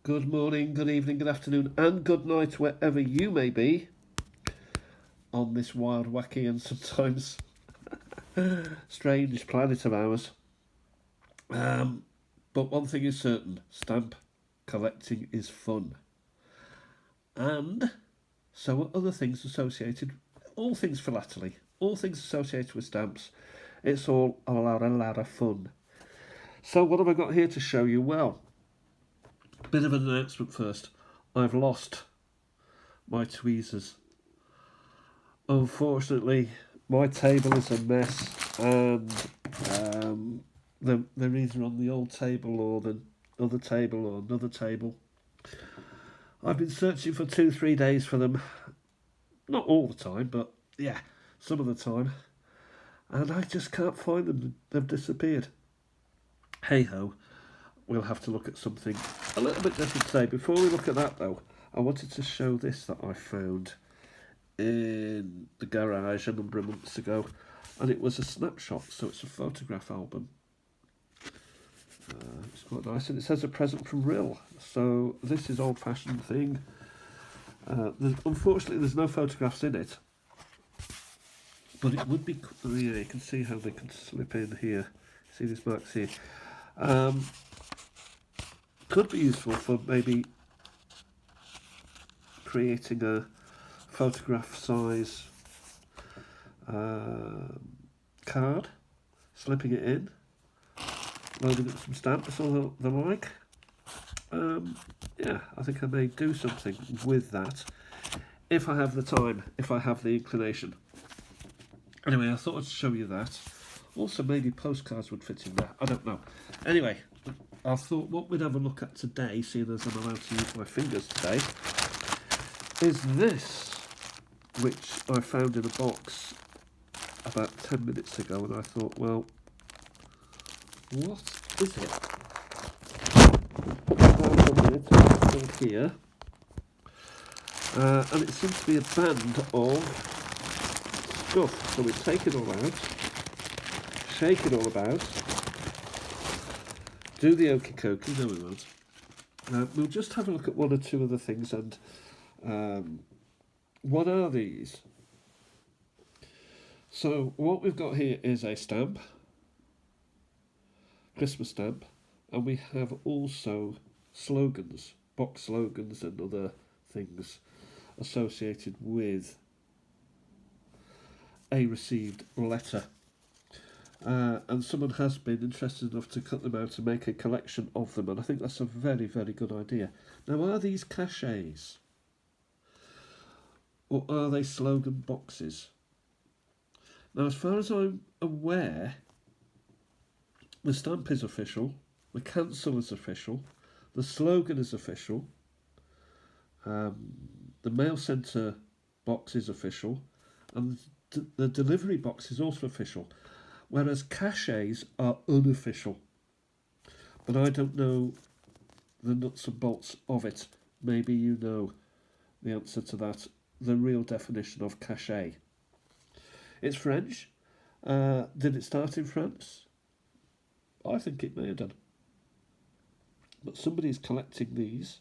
Good morning, good evening, good afternoon, and good night, wherever you may be on this wild, wacky, and sometimes strange planet of ours. But one thing is certain, stamp collecting is fun. And so are other things associated, all things philately, all things associated with stamps. It's all a lot of fun. So what have I got here to show you? Well, bit of an announcement first. I've lost my tweezers. Unfortunately, my table is a mess, and they're either on the old table or the other table or another table. I've been searching for 2-3 days for them. Not all the time, but yeah, some of the time. And I just can't find them. They've disappeared. Hey ho, we'll have to look at something a little bit different today. Before we look at that though, I wanted to show this that I found in the garage a number of months ago, and it was a snapshot, so it's a photograph album. It's quite nice, and it says a present from Rill, so this is old-fashioned thing. Unfortunately there's no photographs in it, but it would be, yeah, you can see how they can slip in here. See these marks here. Could be useful for maybe creating a photograph size card, slipping it in, loading up some stamps or the like. Yeah, I think I may do something with that if I have the time, if I have the inclination. Anyway, I thought I'd show you that. Also, maybe postcards would fit in there. I don't know. Anyway, I thought what we'd have a look at today, seeing as I'm allowed to use my fingers today, is this, which I found in a box about 10 minutes ago, and I thought, well, what is it? It's still here, and it seems to be a band of stuff. So we take it all out, shake it all about, do the okie dokie. No, we won't. We'll just have a look at one or two other things. And what are these? So what we've got here is a stamp, Christmas stamp, and we have also slogans, box slogans and other things associated with a received letter. And someone has been interested enough to cut them out and make a collection of them, and I think that's a very, very good idea. Now, are these cachets? Or are they slogan boxes? Now, as far as I'm aware, the stamp is official, the cancel is official, the slogan is official, the mail centre box is official, and the delivery box is also official, whereas cachets are unofficial. But I don't know the nuts and bolts of it. Maybe you know the answer to that, the real definition of cachet. It's French. Did it start in France? I think it may have done. But somebody's collecting these,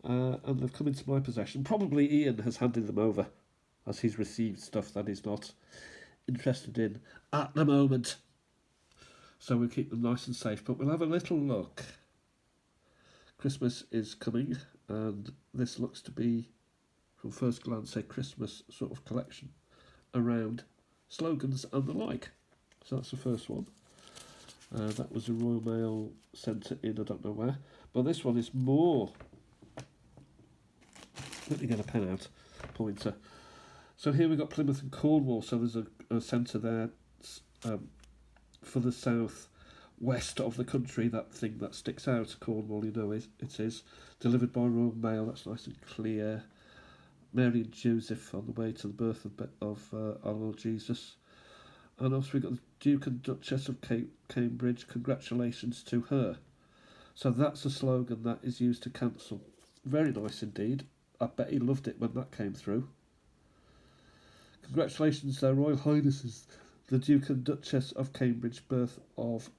and they've come into my possession. Probably Ian has handed them over, as he's received stuff that he's not interested in at the moment. So we'll keep them nice and safe, but we'll have a little look. Christmas is coming, and this looks to be, from first glance, a Christmas sort of collection around slogans and the like. So that's the first one. That was a Royal Mail centre in I don't know where, but this one is more. Let me get a pen out, pointer. So here we've got Plymouth and Cornwall, so there's a centre there for the south west of the country, that thing that sticks out, Cornwall, you know it is. Delivered by Royal Mail, that's nice and clear. Mary and Joseph on the way to the birth of our Lord Jesus. And also we've got the Duke and Duchess of Cambridge, congratulations to her. So that's a slogan that is used to cancel. Very nice indeed. I bet he loved it when that came through. Congratulations, Their Royal Highnesses, the Duke and Duchess of Cambridge, birth of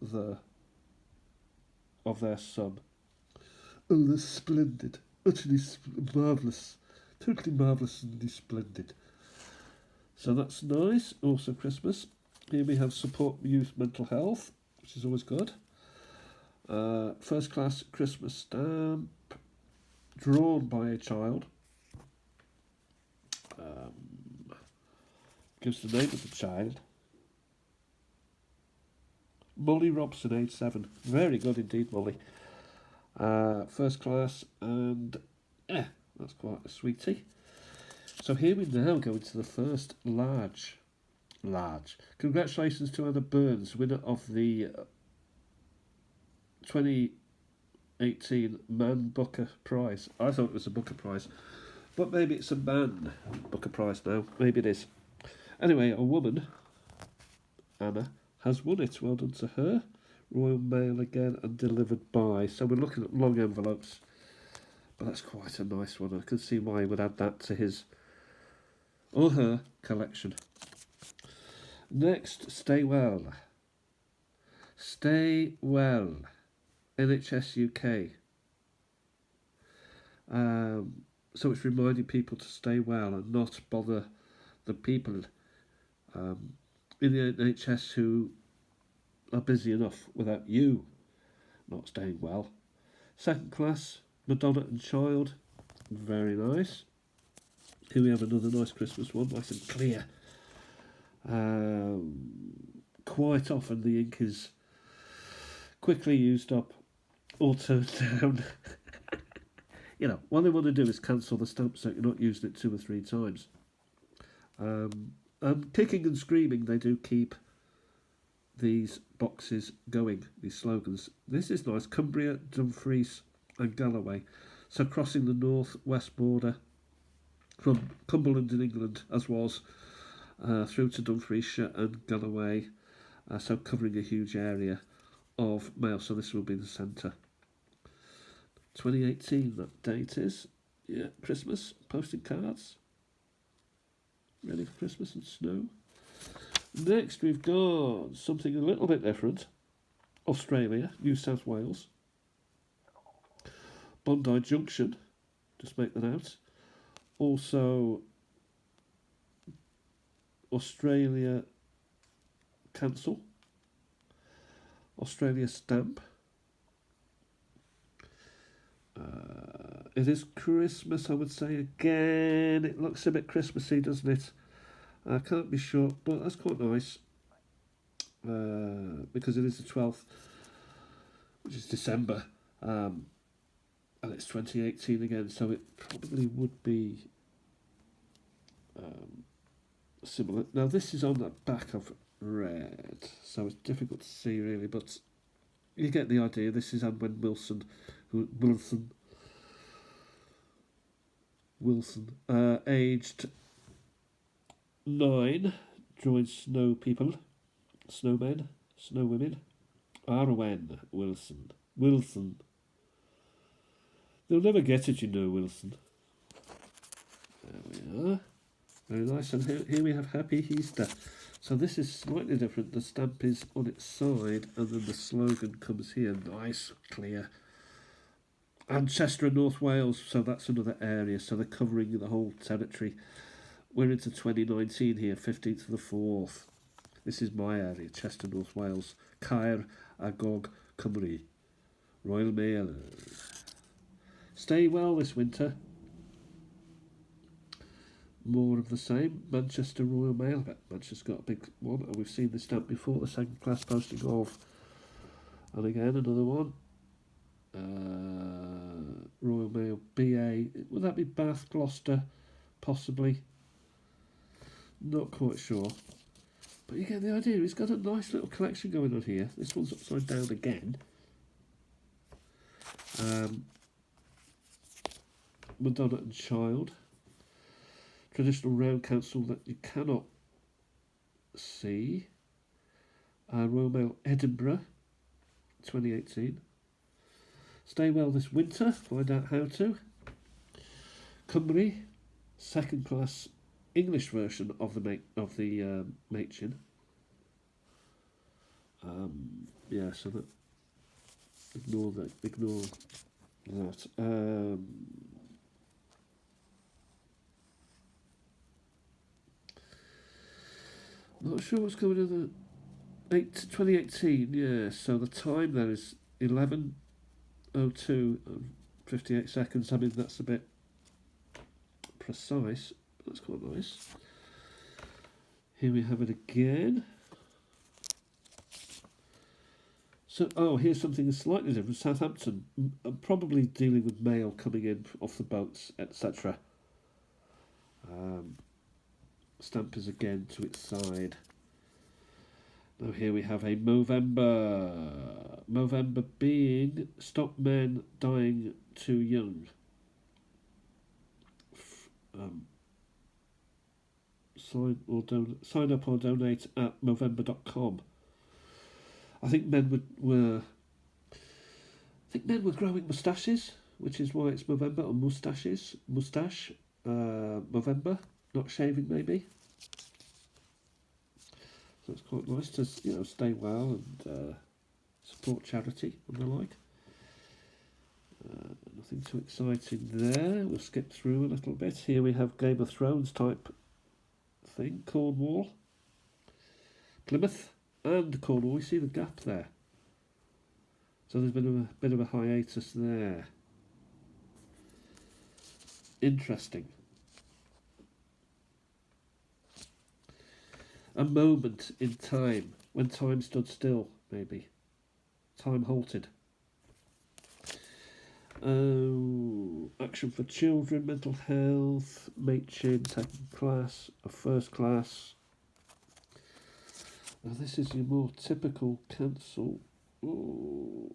their son. Oh, they're splendid. Utterly marvellous. Totally marvellous and splendid. So that's nice. Also Christmas. Here we have support youth mental health, which is always good. First class Christmas stamp, drawn by a child. Gives the name of the child. Molly Robson, age 7. Very good indeed, Molly. First class, and that's quite a sweetie. So here we now go into the first large. Congratulations to Anna Burns, winner of the 2018 Man Booker Prize. I thought it was a Booker Prize, but maybe it's a Man Booker Prize now. Maybe it is. Anyway, a woman, Anna, has won it. Well done to her. Royal Mail again and delivered by. So we're looking at long envelopes, but that's quite a nice one. I can see why he would add that to his or her collection. Next, Stay Well. Stay Well. NHS UK. So it's reminding people to stay well and not bother the people in the NHS who are busy enough without you not staying well. Second class, Madonna and Child. Very nice. Here we have another nice Christmas one, nice and clear. Quite often the ink is quickly used up or turned down. You know, what they want to do is cancel the stamp so you're not using it 2 or 3 times. And kicking and screaming, they do keep these boxes going, these slogans. This is nice. Cumbria, Dumfries and Galloway. So crossing the north-west border from Cumberland in England, as was, through to Dumfriesshire and Galloway. So covering a huge area of mail. So this will be the centre. 2018, that date is. Yeah, Christmas, posting cards. Ready for Christmas and snow. Next, we've got something a little bit different. Australia, New South Wales. Bondi Junction, just make that out. Also, Australia Council. Australia Stamp. It is Christmas, I would say. Again, it looks a bit Christmassy, doesn't it? I can't be sure, but that's quite nice. Because it is the 12th, which is December. And it's 2018 again, so it probably would be similar. Now, this is on the back of red, so it's difficult to see really, but you get the idea. This is Anwen Wilson, aged 9, drawing snow people, snowmen, snow women. Arwen Wilson. They'll never get it, you know, Wilson. There we are. Very nice. And here we have Happy Easter. So this is slightly different. The stamp is on its side, and then the slogan comes here. Nice, clear. And Chester and North Wales, so that's another area. So they're covering the whole territory. We're into 2019 here, 15th to the 4th. This is my area, Chester, North Wales. Caer, Agog, Cymru. Royal Mail. Stay well this winter. More of the same. Manchester Royal Mail. Manchester's got a big one, and we've seen this stamp before. The second class posting of. And again, another one. Royal Mail BA. Would that be Bath, Gloucester? Possibly. Not quite sure. But you get the idea. He's got a nice little collection going on here. This one's upside down again. Madonna and Child. Traditional round council that you cannot see. Royal Mail Edinburgh, 2018. Stay well this winter. Find out how to. Cymru, second class English version of the Machin. Yeah, so that ignore that. Not sure what's going on. 2018, yeah. So the time there is 11:02 and 58 seconds. I mean, that's a bit precise. That's quite nice. Here we have it again. So, here's something slightly different. Southampton, probably dealing with mail coming in off the boats, etc. Stamp is again to its side. Now here we have a Movember. Movember being Stop Men Dying Too Young. Sign up or donate at Movember.com. I think men were growing moustaches, which is why it's Movember, or moustache, Movember, not shaving maybe. So it's quite nice to stay well and support charity and the like. Nothing too exciting there. We'll skip through a little bit. Here we have Game of Thrones type thing. Cornwall, Plymouth, and Cornwall. We see the gap there. So there's been a bit of a hiatus there. Interesting. A moment in time, when time stood still, maybe. Time halted. Action for children, mental health, mateship, second class, or first class. Now this is your more typical cancel. Ooh.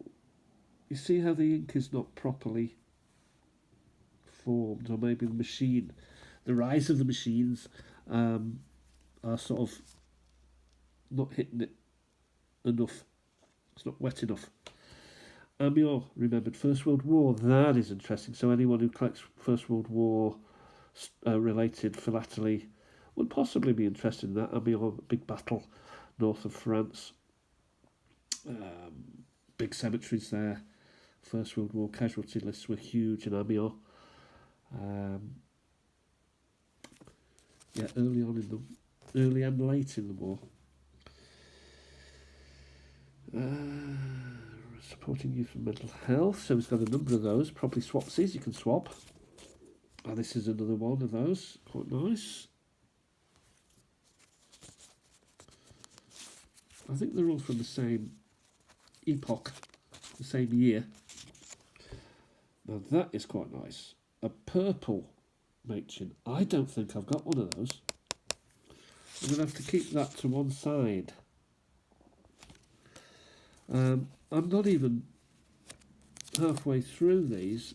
You see how the ink is not properly formed, or maybe the rise of the machines are sort of not hitting it enough. It's not wet enough. Amiot, remembered First World War. That is interesting. So anyone who collects First World War related philately would possibly be interested in that. Amiot, big battle north of France. Big cemeteries there. First World War casualty lists were huge in Amiot. Early and late in the war. Supporting youth and mental health. So he's got a number of those. Probably swapsies you can swap. This is another one of those. Quite nice. I think they're all from the same epoch, the same year. Now that is quite nice. A purple matron. I don't think I've got one of those. I'm going to have to keep that to one side. I'm not even halfway through these.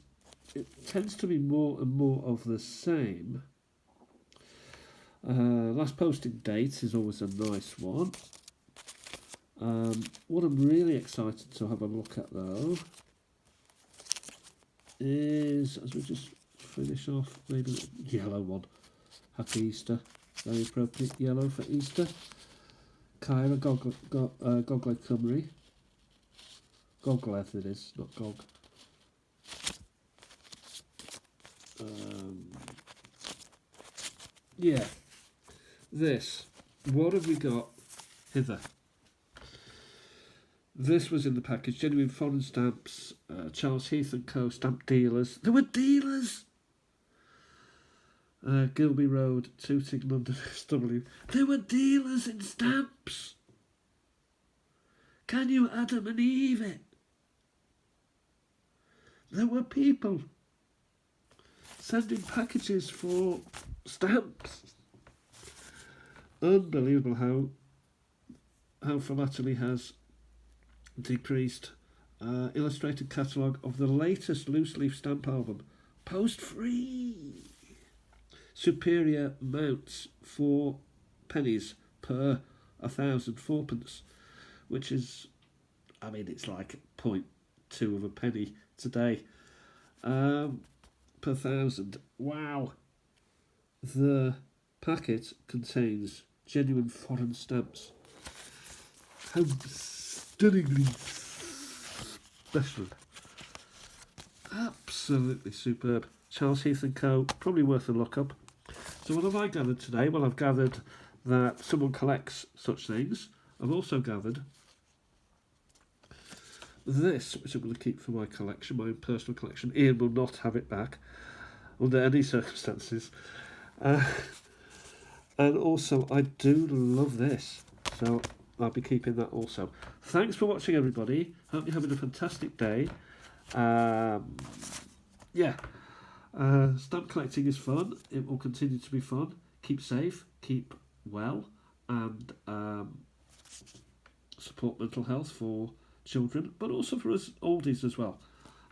It tends to be more and more of the same. Last posting date is always a nice one. What I'm really excited to have a look at though is, as we just finish off, maybe the yellow one. Happy Easter. Very appropriate yellow for Easter. Kyra Gogledd Cymru. Gogledd it is, not Gog. Yeah. This. What have we got hither? This was in the package. Genuine foreign stamps. Charles Heath and Co. Stamp dealers. There were dealers! Gilby Road, Tooting, London, SW. There were dealers in stamps! Can you Adam and Eve it? There were people sending packages for stamps. Unbelievable how philately has decreased. Illustrated catalogue of the latest loose leaf stamp album. Post free. Superior mounts 4 pennies per 1,000 fourpence, which is, I mean, it's like 0.2 of a penny today per 1,000. Wow. The packet contains genuine foreign stamps. How stunningly special. Absolutely superb. Charles Heath & Co. Probably worth a look up. So what have I gathered today? Well, I've gathered that someone collects such things. I've also gathered this, which I'm going to keep for my collection, my own personal collection. Ian will not have it back under any circumstances. And also, I do love this, so I'll be keeping that also. Thanks for watching, everybody. Hope you're having a fantastic day. Stamp collecting is fun. It will continue to be fun. Keep safe, keep well, and support mental health for children, but also for us oldies as well.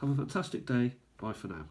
Have a fantastic day. Bye for now.